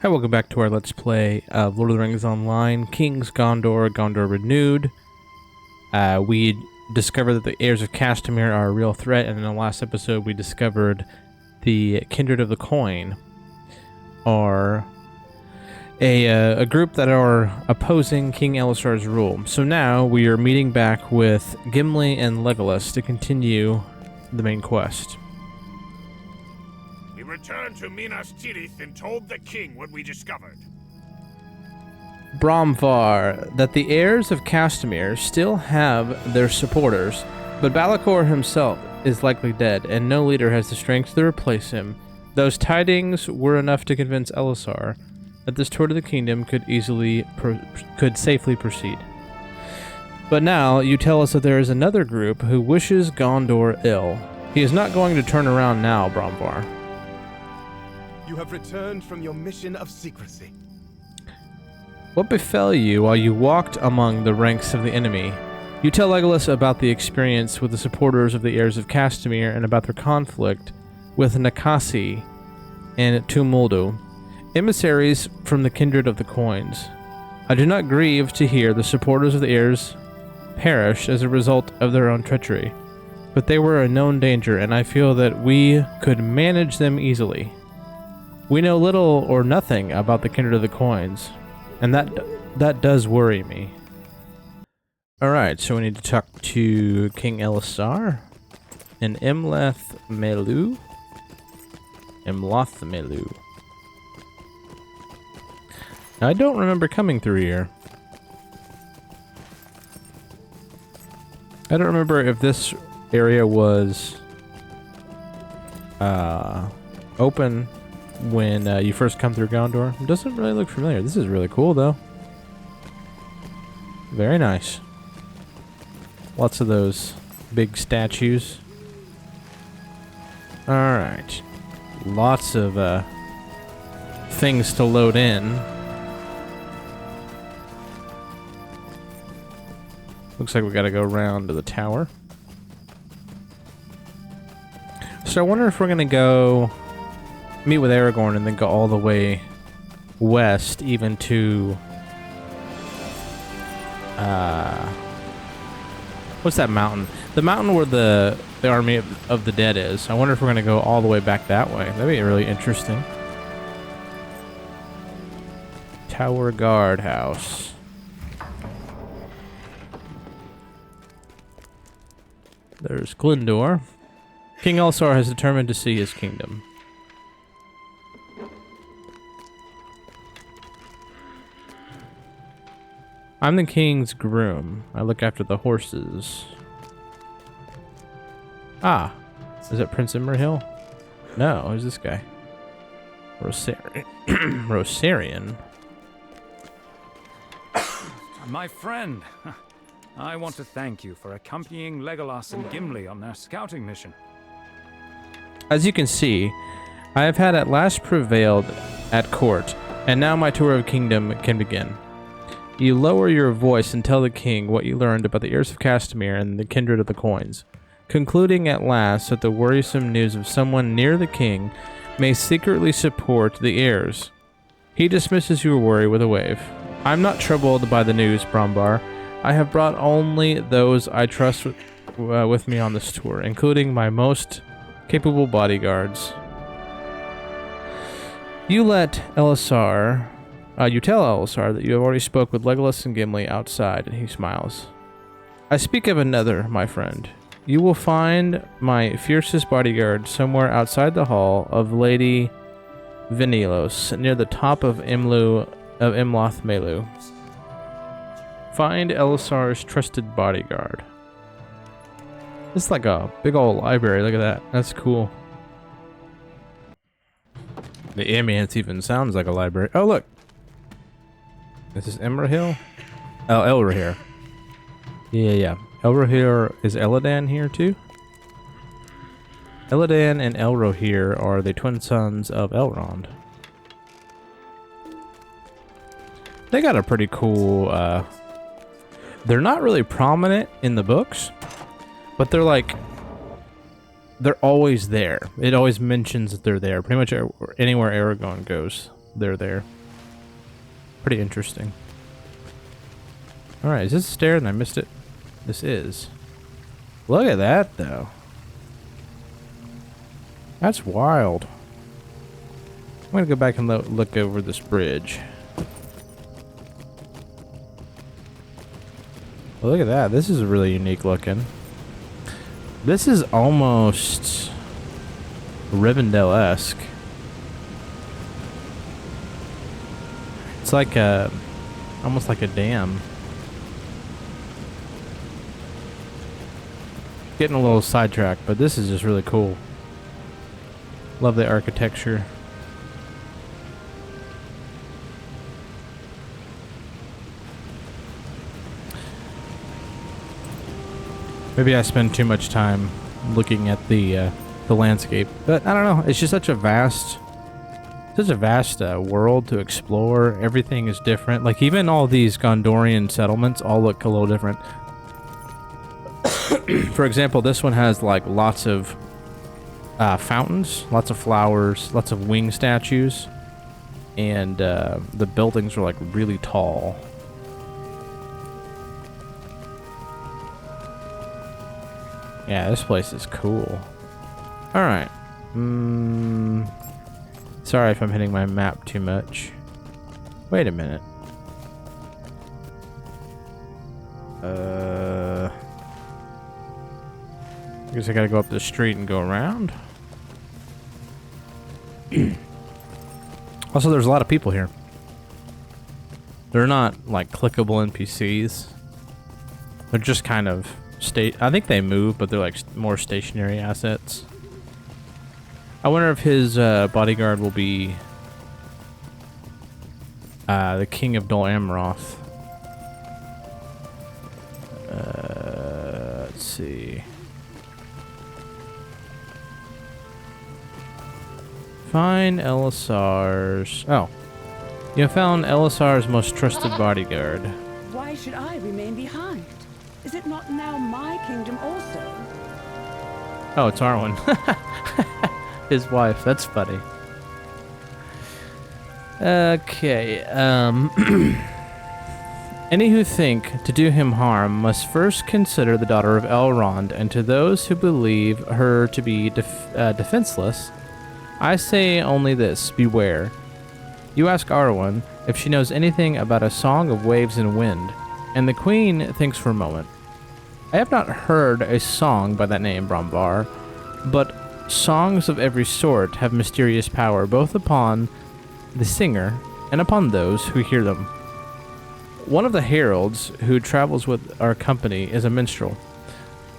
Hi, welcome back to our Let's Play of Lord of the Rings Online, King's Gondor, Gondor Renewed. We discovered that the heirs of Castamere are a real threat, and in the last episode we discovered the Kindred of the Coin are a group that are opposing King Elisar's rule. So now we are meeting back with Gimli and Legolas to continue the main quest. We returned to Minas Tirith and told the king what we discovered. Bromvar, that the heirs of Castamere still have their supporters, but Balakor himself is likely dead, and no leader has the strength to replace him. Those tidings were enough to convince Elisar that this tour to the kingdom could safely proceed. But now you tell us that there is another group who wishes Gondor ill. He is not going to turn around now, Bromvar. You have returned from your mission of secrecy. What befell you while you walked among the ranks of the enemy? You tell Legolas about the experience with the supporters of the heirs of Castamere and about their conflict with Nakasi and Tumuldo, emissaries from the Kindred of the Coins. I do not grieve to hear the supporters of the heirs perish as a result of their own treachery, but they were a known danger, and I feel that we could manage them easily. We know little or nothing about the Kindred of the Coins, and that does worry me. Alright, so we need to talk to King Elisar and Imoth Melui. I don't remember coming through here. I don't remember if this area was open when you first come through Gondor. It doesn't really look familiar. This is really cool, though. Very nice. Lots of those big statues. Alright. Lots of things to load in. Looks like we gotta go around to the tower. So I wonder if we're gonna go meet with Aragorn and then go all the way west, even to what's that mountain? The mountain where the army of the dead is. I wonder if we're gonna go all the way back that way. That'd be really interesting. Tower Guard House. There's Glyndor. King Elisar has determined to see his kingdom. I'm the king's groom. I look after the horses. Ah, is that Prince Imrahil? No, who's this guy? Rosarian. My friend, I want to thank you for accompanying Legolas and Gimli on their scouting mission. As you can see, I have had at last prevailed at court, and now my tour of kingdom can begin. You lower your voice and tell the king what you learned about the heirs of Castamere and the Kindred of the Coins, concluding at last that the worrisome news of someone near the king may secretly support the heirs. He dismisses your worry with a wave. I'm not troubled by the news, Bromvar. I have brought only those I trust with me on this tour, including my most capable bodyguards. You tell Elisar that you have already spoke with Legolas and Gimli outside, and he smiles. I speak of another, my friend. You will find my fiercest bodyguard somewhere outside the hall of Lady Venilos, near the top of Imoth Melui. Find Elisar's trusted bodyguard. It's like a big old library. Look at that. That's cool. The ambience even sounds like a library. Oh, look. This is Imrahil? Oh, Elrohir. Yeah. Elrohir, is Eladan here too? Eladan and Elrohir are the twin sons of Elrond. They got a pretty cool, they're not really prominent in the books, but they're always there. It always mentions that they're there, pretty much anywhere Aragorn goes. they're there. Pretty interesting. Alright, is this a stair and I missed it? This is. Look at that, though. That's wild. I'm gonna go back and look over this bridge. Well, look at that. This is really unique looking. This is almost Rivendell-esque. It's like a, almost like a dam. Getting a little sidetracked, but this is just really cool. Love the architecture. Maybe I spend too much time looking at the landscape, but I don't know. It's just such a vast world to explore. Everything is different. Like even all these Gondorian settlements all look a little different. For example, this one has like lots of fountains, lots of flowers, lots of wing statues, and the buildings are like really tall. Yeah, this place is cool. Alright. Sorry if I'm hitting my map too much. Wait a minute. I guess I gotta go up the street and go around. Also, there's a lot of people here. They're not like clickable NPCs. They're just kind of I think they move, but they're like more stationary assets. I wonder if his bodyguard will be the King of Dol Amroth. Let's see. Find Elisar's. Oh, you have found Elisar's most trusted bodyguard. Why should I remain behind? Is it not now my kingdom also? Oh, it's Arwen. His wife. That's funny. Okay. Any who think to do him harm must first consider the daughter of Elrond, and to those who believe her to be defenseless, I say only this: beware. You ask Arwen if she knows anything about a song of waves and wind, and the queen thinks for a moment. I have not heard a song by that name, Bromvar, but songs of every sort have mysterious power, both upon the singer and upon those who hear them. One of the heralds who travels with our company is a minstrel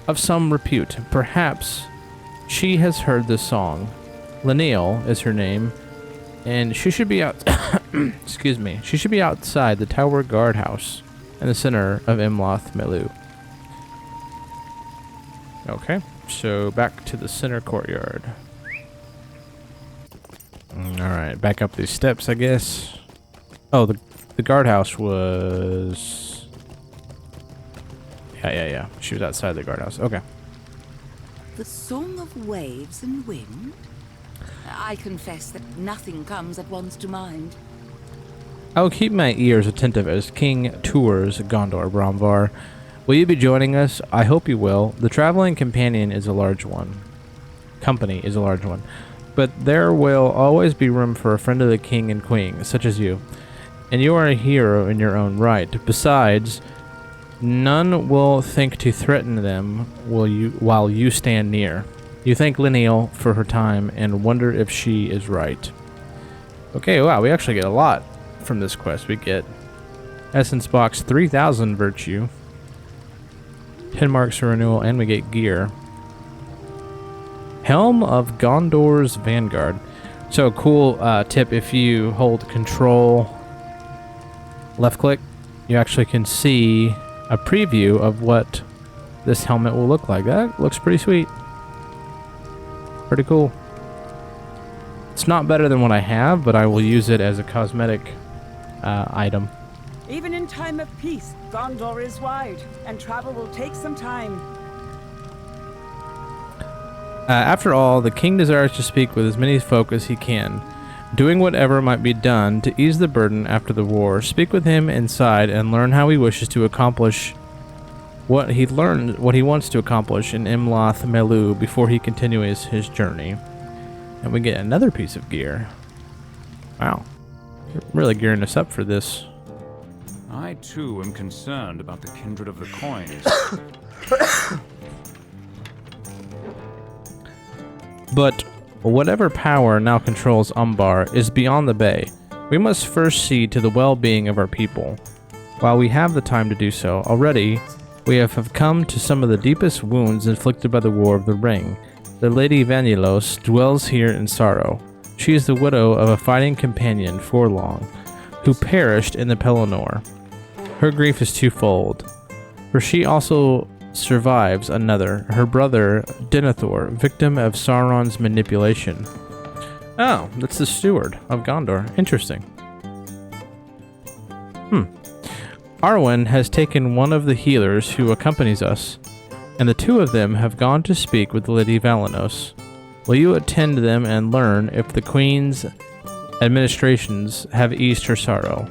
of some repute. Perhaps she has heard this song. Lineal is her name, and she should be out. Excuse me. She should be outside the tower guardhouse in the center of Imoth, Melui. Okay, so back to the center courtyard. Alright, back up these steps, I guess. Oh, the guardhouse was... Yeah. She was outside the guardhouse. Okay. The song of waves and wind? I confess that nothing comes at once to mind. I will keep my ears attentive as King tours Gondor, Bromvar. Will you be joining us? I hope you will. The traveling companion is a large one. Company is a large one. But there will always be room for a friend of the king and queen, such as you. And you are a hero in your own right. Besides, none will think to threaten them while you stand near. You thank Lineal for her time and wonder if she is right. Okay, wow, we actually get a lot from this quest. We get Essence Box 3000 Virtue, 10 marks for renewal, and we get gear. Helm of Gondor's Vanguard. So cool tip, if you hold control left click, you actually can see a preview of what this helmet will look like. That looks pretty sweet. Pretty cool. It's not better than what I have, but I will use it as a cosmetic item. Even in time of peace, Gondor is wide, and travel will take some time. After all, the king desires to speak with as many folk as he can. doing whatever might be done to ease the burden after the war. Speak with him inside and learn how he wishes to accomplish what he wants to accomplish in Imoth Melui before he continues his journey. And we get another piece of gear. Wow. Really gearing us up for this. I too am concerned about the kindred of the coins. But whatever power now controls Umbar is beyond the bay. We must first see to the well-being of our people. While we have the time to do so, already we have come to some of the deepest wounds inflicted by the War of the Ring. The Lady Vanellos dwells here in sorrow. She is the widow of a fighting companion, Forlong, who perished in the Pelennor. Her grief is twofold, for she also survives another, her brother Denethor, victim of Sauron's manipulation. Oh, that's the steward of Gondor. Interesting. Arwen has taken one of the healers who accompanies us, and the two of them have gone to speak with Lady Valanos. Will you attend them and learn if the Queen's administrations have eased her sorrow?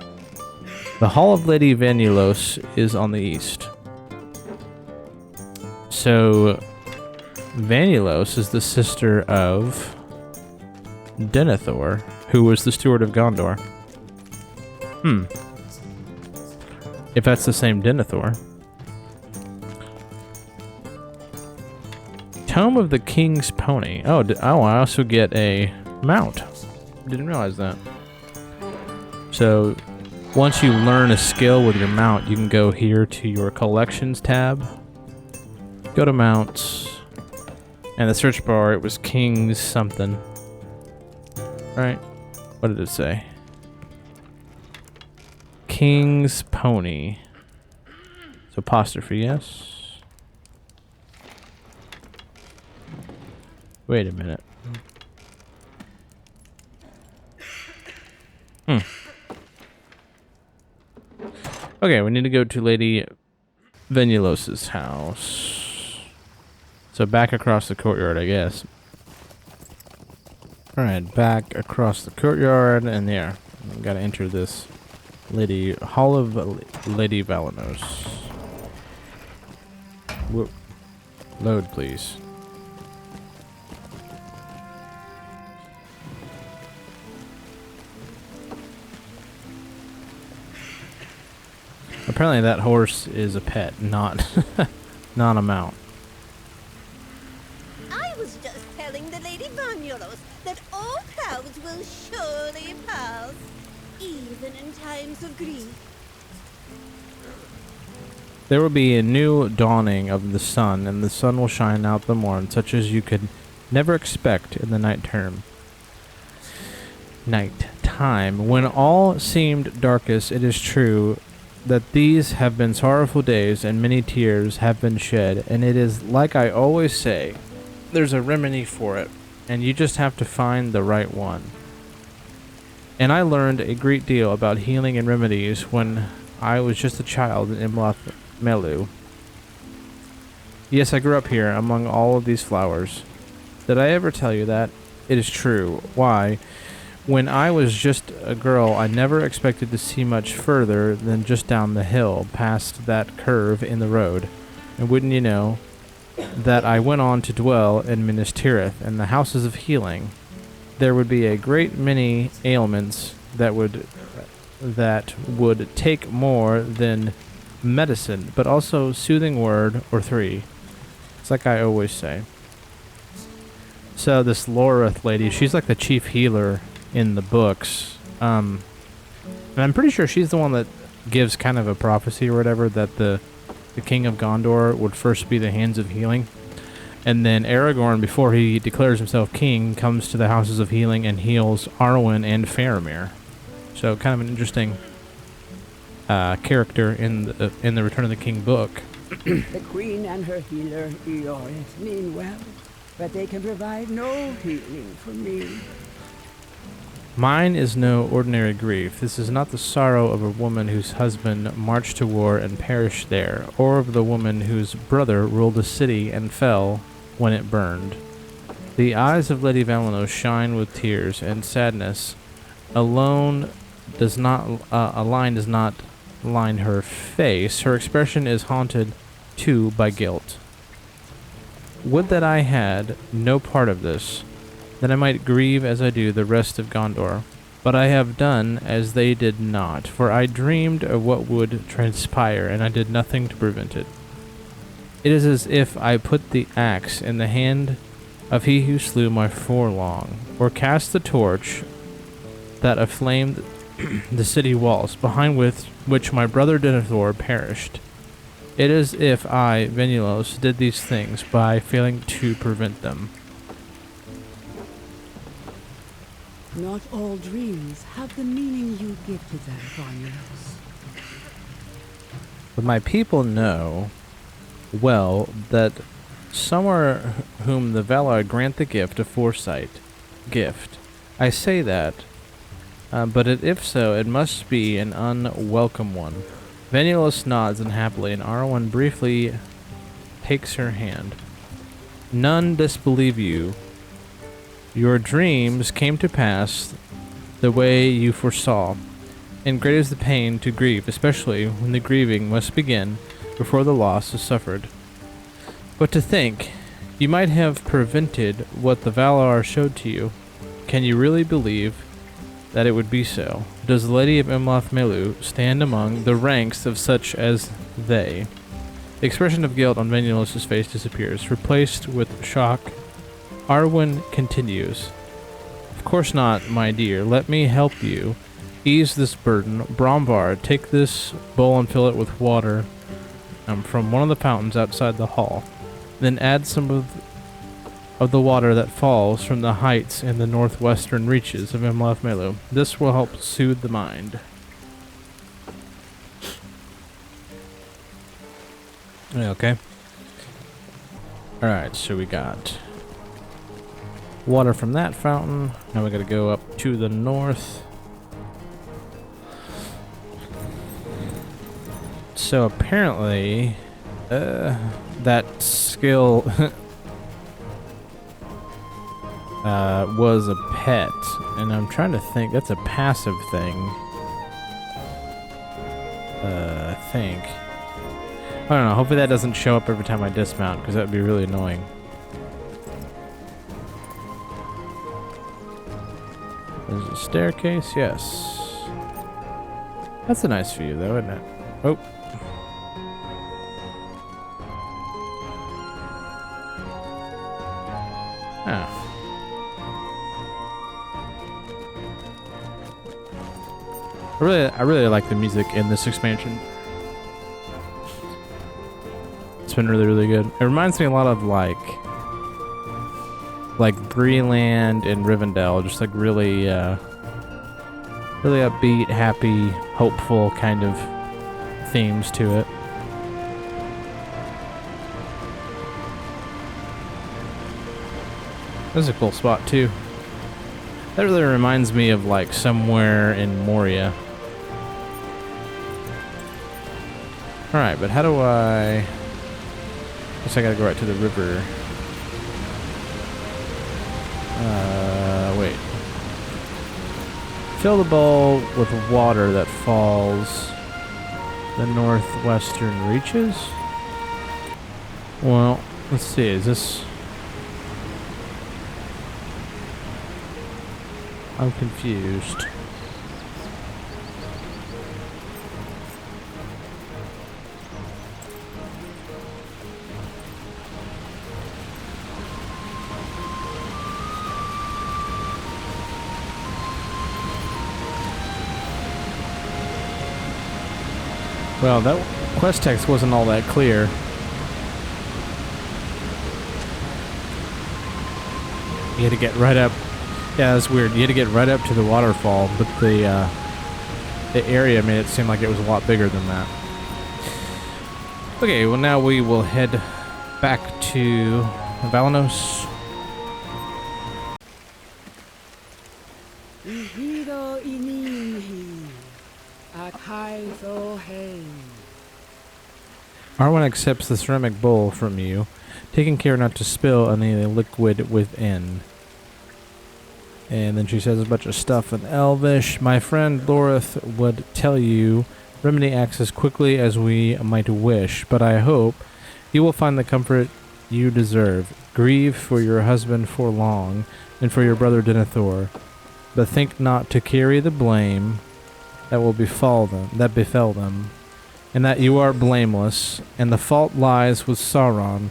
The Hall of Lady Vanellos is on the east. So, Vanellos is the sister of Denethor, who was the steward of Gondor. If that's the same Denethor. Tome of the King's Pony. Oh, I also get a mount. Didn't realize that. So, once you learn a skill with your mount, you can go here to your collections tab. Go to mounts. And the search bar, it was King's something. Right? What did it say? King's Pony. So apostrophe, yes. Wait a minute. Okay, we need to go to Lady Vanellos' house. So back across the courtyard, I guess. Alright, back across the courtyard, and there. We gotta enter this Hall of Lady Valanos. Whoop. Load, please. Apparently that horse is a pet, not not a mount. I was just telling the Lady Vanellos that all clouds will surely pass, even in times of grief. There will be a new dawning of the sun, and the sun will shine out the morn, such as you could never expect in the night time. When all seemed darkest, it is true that these have been sorrowful days, and many tears have been shed, and it is like I always say, there's a remedy for it, and you just have to find the right one. And I learned a great deal about healing and remedies when I was just a child in Imoth Melui. Yes, I grew up here among all of these flowers. Did I ever tell you that? It is true. Why? When I was just a girl, I never expected to see much further than just down the hill, past that curve in the road. And wouldn't you know that I went on to dwell in Minas Tirith and the houses of healing. There would be a great many ailments that would take more than medicine, but also soothing word or three. It's like I always say. So this Lorith lady, she's like the chief healer in the books. And I'm pretty sure she's the one that gives kind of a prophecy or whatever that the king of Gondor would first be the hands of healing. And then Aragorn, before he declares himself king, comes to the houses of healing and heals Arwen and Faramir. So kind of an interesting character in the Return of the King book. The queen and her healer, Ioris, mean well, but they can provide no healing for me. Mine is no ordinary grief. This is not the sorrow of a woman whose husband marched to war and perished there, or of the woman whose brother ruled a city and fell when it burned. The eyes of Lady Valanos shine with tears and sadness a line does not line her face. Her expression is haunted too by guilt. Would that I had no part of this, that I might grieve as I do the rest of Gondor. But I have done as they did not, for I dreamed of what would transpire, and I did nothing to prevent it. It is as if I put the axe in the hand of he who slew my forelong, or cast the torch that aflamed the city walls, behind which my brother Denethor perished. It is as if I, Venulos, did these things by failing to prevent them. Not all dreams have the meaning you give to them, Romulus. But my people know well that somewhere whom the Valar grant the gift of foresight. Gift. I say that, but if so, it must be an unwelcome one. Venulus nods unhappily, and Arwen briefly takes her hand. None disbelieve you. Your dreams came to pass the way you foresaw, and great is the pain to grieve, especially when the grieving must begin before the loss is suffered. But to think, you might have prevented what the Valar showed to you. Can you really believe that it would be so? Does the Lady of Imoth Melui stand among the ranks of such as they? The expression of guilt on Venulus's face disappears, replaced with shock. Arwen continues. Of course not, my dear. Let me help you ease this burden. Bromvar, take this bowl and fill it with water from one of the fountains outside the hall. Then add some of the water that falls from the heights in the northwestern reaches of Imoth Melui. This will help soothe the mind. Okay. Alright, so we got water from that fountain. Now we gotta go up to the north. So apparently, that skill was a pet, and I'm trying to think. That's a passive thing. I think. I don't know. Hopefully that doesn't show up every time I dismount, because that would be really annoying. There's a staircase, yes. That's a nice view, though, isn't it? Oh. Ah. I really like the music in this expansion. It's been really, really good. It reminds me a lot of like Breland and Rivendell, just like really really upbeat, happy, hopeful kind of themes to it. This is a cool spot too. That really reminds me of like somewhere in Moria. Alright, but how do I... Guess I gotta go right to the river. Wait. Fill the bowl with water that falls the northwestern reaches? Well, let's see, is this... I'm confused. Well, that quest text wasn't all that clear. You had to get right up. Yeah, that's weird. You had to get right up to the waterfall, but the area made it seem like it was a lot bigger than that. Okay, well now we will head back to Valanos. Ihiro ininhi, akaizo hei. Arwen accepts the ceramic bowl from you, taking care not to spill any liquid within. And then she says a bunch of stuff in Elvish. My friend Lorith would tell you Remedy acts as quickly as we might wish, but I hope you will find the comfort you deserve. Grieve for your husband for long, and for your brother Denethor, but think not to carry the blame that befell them, and that you are blameless, and the fault lies with Sauron,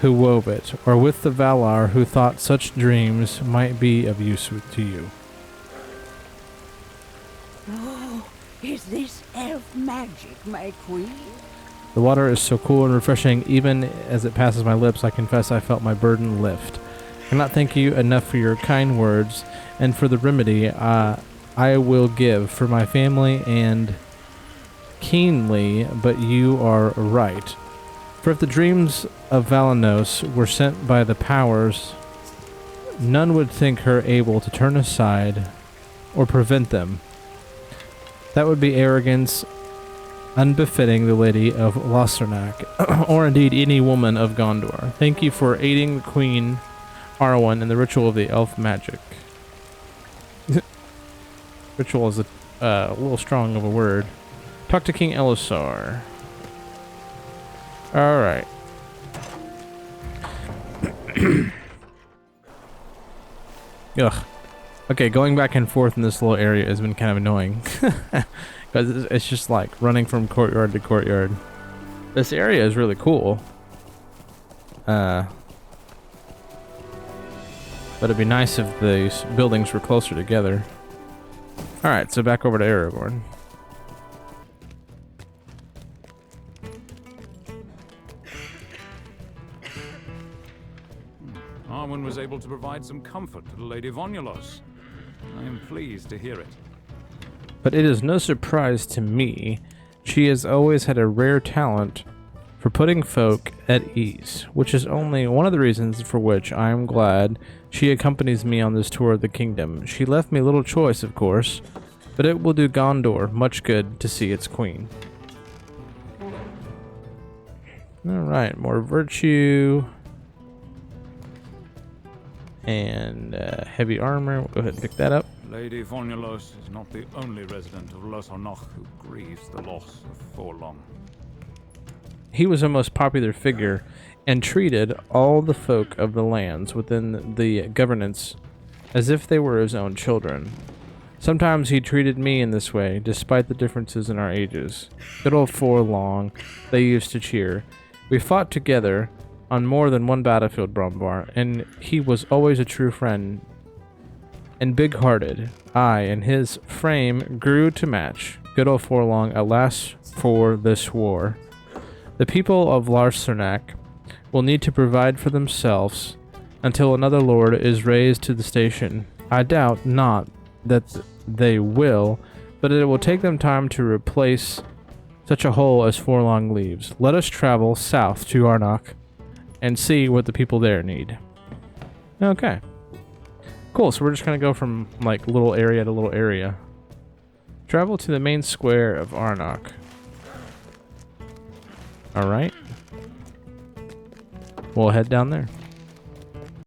who wove it, or with the Valar who thought such dreams might be of use to you. Oh, is this elf magic, my queen? The water is so cool and refreshing, even as it passes my lips, I confess I felt my burden lift. I cannot thank you enough for your kind words, and for the remedy I will give for my family and keenly, but you are right. For if the dreams of Valanos were sent by the powers, none would think her able to turn aside or prevent them. That would be arrogance unbefitting the Lady of Lothric, or indeed any woman of Gondor. Thank you for aiding the Queen Arwen in the ritual of the elf magic. Ritual is a little strong of a word. Talk to King Elisar. Alright. Ugh. Okay, going back and forth in this little area has been kind of annoying. Because it's just like running from courtyard to courtyard. This area is really cool. But it'd be nice if these buildings were closer together. Alright, so back over to Aragorn. Arwen was able to provide some comfort to the Lady Vonulos. I am pleased to hear it. But it is no surprise to me. She has always had a rare talent for putting folk at ease, which is only one of the reasons for which I am glad she accompanies me on this tour of the kingdom. She left me little choice, of course, but it will do Gondor much good to see its queen. Alright, more virtue. And heavy armor. We'll go ahead and pick that up. Lady Vonulos is not the only resident of LOTRO who grieves the loss of Forlong. He was a most popular figure and treated all the folk of the lands within the governance as if they were his own children. Sometimes he treated me in this way, despite the differences in our ages. Good old Forlong, they used to cheer. We fought together on more than one battlefield, Brombar, and he was always a true friend and big-hearted. I and his frame grew to match. Good old Forlong, alas for this war. The people of Lothric will need to provide for themselves until another lord is raised to the station. I doubt not that they will, but it will take them time to replace such a hole as Forlong leaves. Let us travel south to Arnok and see what the people there need. Okay. Cool, so we're just gonna go from like little area to little area. Travel to the main square of Arnok. Alright. We'll head down there.